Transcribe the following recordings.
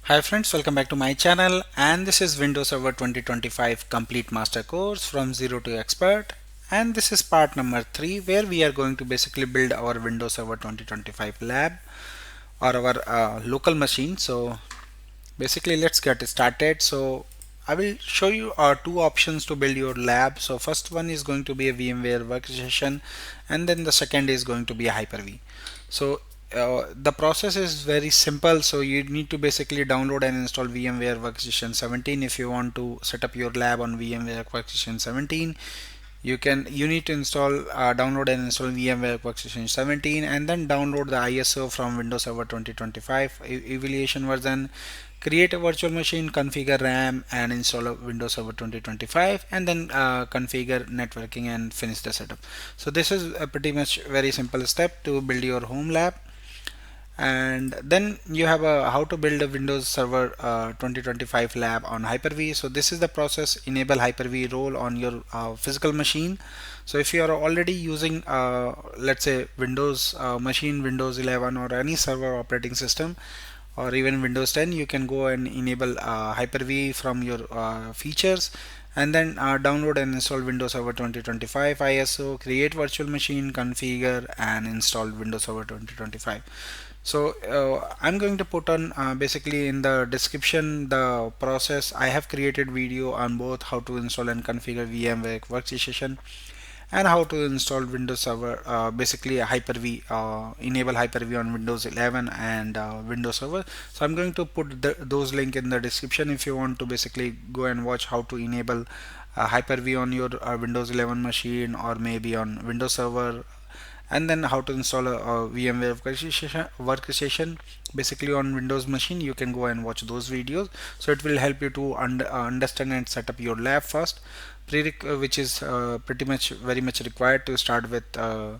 Hi friends, welcome back to my channel, and this is Windows Server 2025 Complete Master Course from Zero to Expert, and this is part number 3 where we are going to basically build our Windows Server 2025 lab or our local machine. So basically let's get started. So I will show you two options to build your lab. So first one is going to be a VMware workstation, and then the second is going to be a Hyper-V. So the process is very simple. So you need to basically download and install VMware Workstation 17 if you want to set up your lab on VMware Workstation 17. You need to download and install VMware Workstation 17, and then download the ISO from Windows Server 2025 evaluation version. Create a virtual machine, configure RAM, and install a Windows Server 2025, and then configure networking and finish the setup. So this is a pretty much very simple step to build your home lab. And then you have a how to build a Windows Server 2025 lab on Hyper-V. So this is the process. Enable Hyper-V role on your physical machine. So if you are already using let's say Windows machine, Windows 11 or any server operating system, or even Windows 10, you can go and enable Hyper-V from your features, and then download and install Windows Server 2025 ISO, create virtual machine, configure and install Windows Server 2025. So I'm going to put on basically in the description the process. I have created video on both how to install and configure VMware Workstation and how to install Windows Server, basically a Hyper-V, enable Hyper-V on Windows 11 and Windows Server. So I'm going to put those link in the description if you want to basically go and watch how to enable Hyper-V on your Windows 11 machine or maybe on Windows Server, and then how to install a VMware workstation basically on Windows machine. You can go and watch those videos. So it will help you to understand and set up your lab first, which is pretty much very much required to start with uh,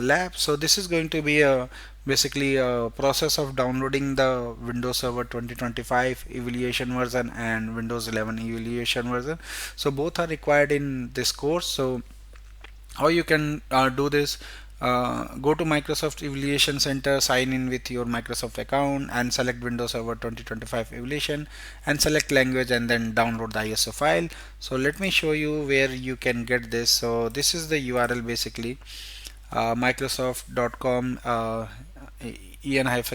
lab. So this is going to be a basically a process of downloading the Windows Server 2025 evaluation version and Windows 11 evaluation version. So both are required in this course. So how you can do this: go to Microsoft Evaluation Center, sign in with your Microsoft account and select Windows Server 2025 evaluation and select language, and then download the ISO file. So let me show you where you can get this. So this is the URL basically, microsoft.com en-us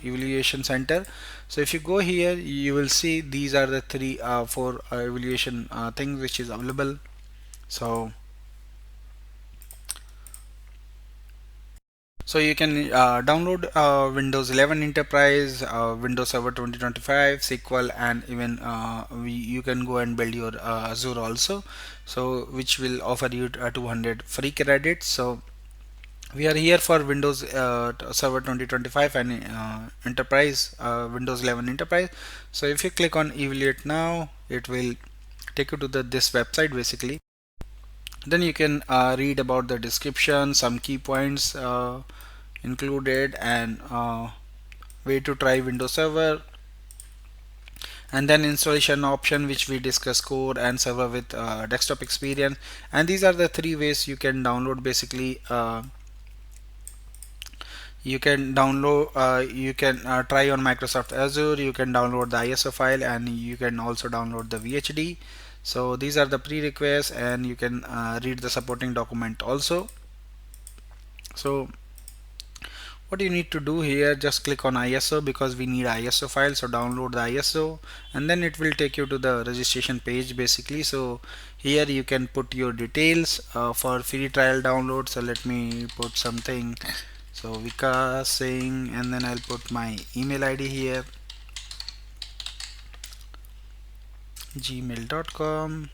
evaluation center. So if you go here, you will see these are the four evaluation things which is available. So you can download Windows 11 Enterprise, Windows Server 2025, SQL, and even you can go and build your Azure also. So which will offer you 200 free credits. So we are here for Windows Server 2025 and Enterprise, Windows 11 Enterprise. So if you click on Evaluate Now, it will take you to this website basically. Then you can read about the description, some key points included, and way to try Windows Server, and then installation option which we discuss, core and server with desktop experience. And these are the three ways you can download basically. You can try on Microsoft Azure, you can download the ISO file, and you can also download the VHD. So these are the prerequisites, and you can read the supporting document also. So what you need to do here, just click on ISO because we need ISO file. So download the ISO, and then it will take you to the registration page basically. So here you can put your details for free trial download. So let me put something. So Vikas Singh, and then I'll put my email ID here, gmail.com,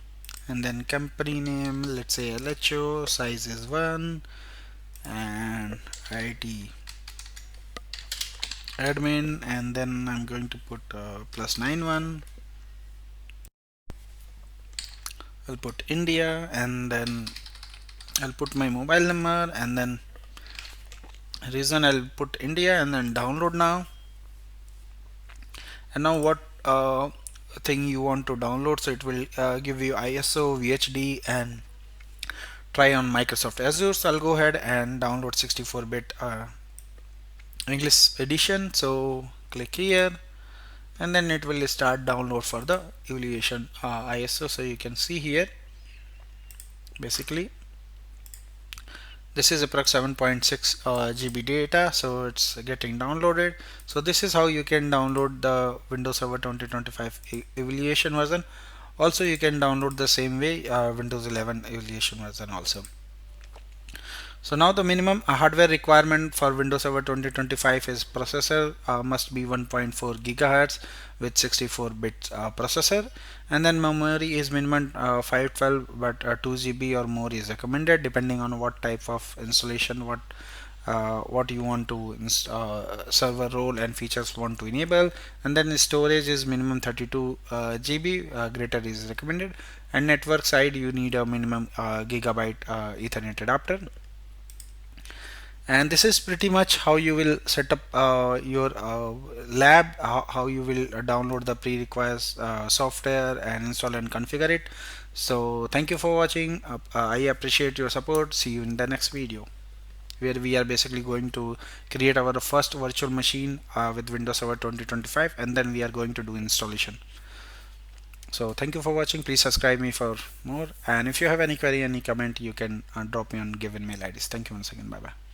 and then company name, let's say LHO, size is 1, and ID admin, and then I'm going to put +91. I'll put India, and then I'll put my mobile number, and then reason I'll put India, and then download now. And now what thing you want to download? So it will give you ISO, VHD, and try on Microsoft Azure. So I'll go ahead and download 64-bit English edition. So click here, and then it will start download for the evaluation ISO. So you can see here basically this is approx 7.6 GB data, so it's getting downloaded. So this is how you can download the Windows Server 2025 evaluation version. Also you can download the same way Windows 11 evaluation version also. So now the minimum hardware requirement for Windows Server 2025 is processor must be 1.4 gigahertz with 64 bits processor, and then memory is minimum 512, but 2 GB or more is recommended depending on what type of installation, what you want to server role and features want to enable. And then storage is minimum 32 GB, greater is recommended. And network side you need a minimum gigabyte Ethernet adapter. And this is pretty much how you will set up your lab, how you will download the pre-required software and install and configure it. So thank you for watching. I appreciate your support. See you in the next video, where we are basically going to create our first virtual machine with Windows Server 2025, and then we are going to do installation. So thank you for watching. Please subscribe me for more, and if you have any query, any comment, you can drop me on given mail IDs. Thank you once again. Bye bye.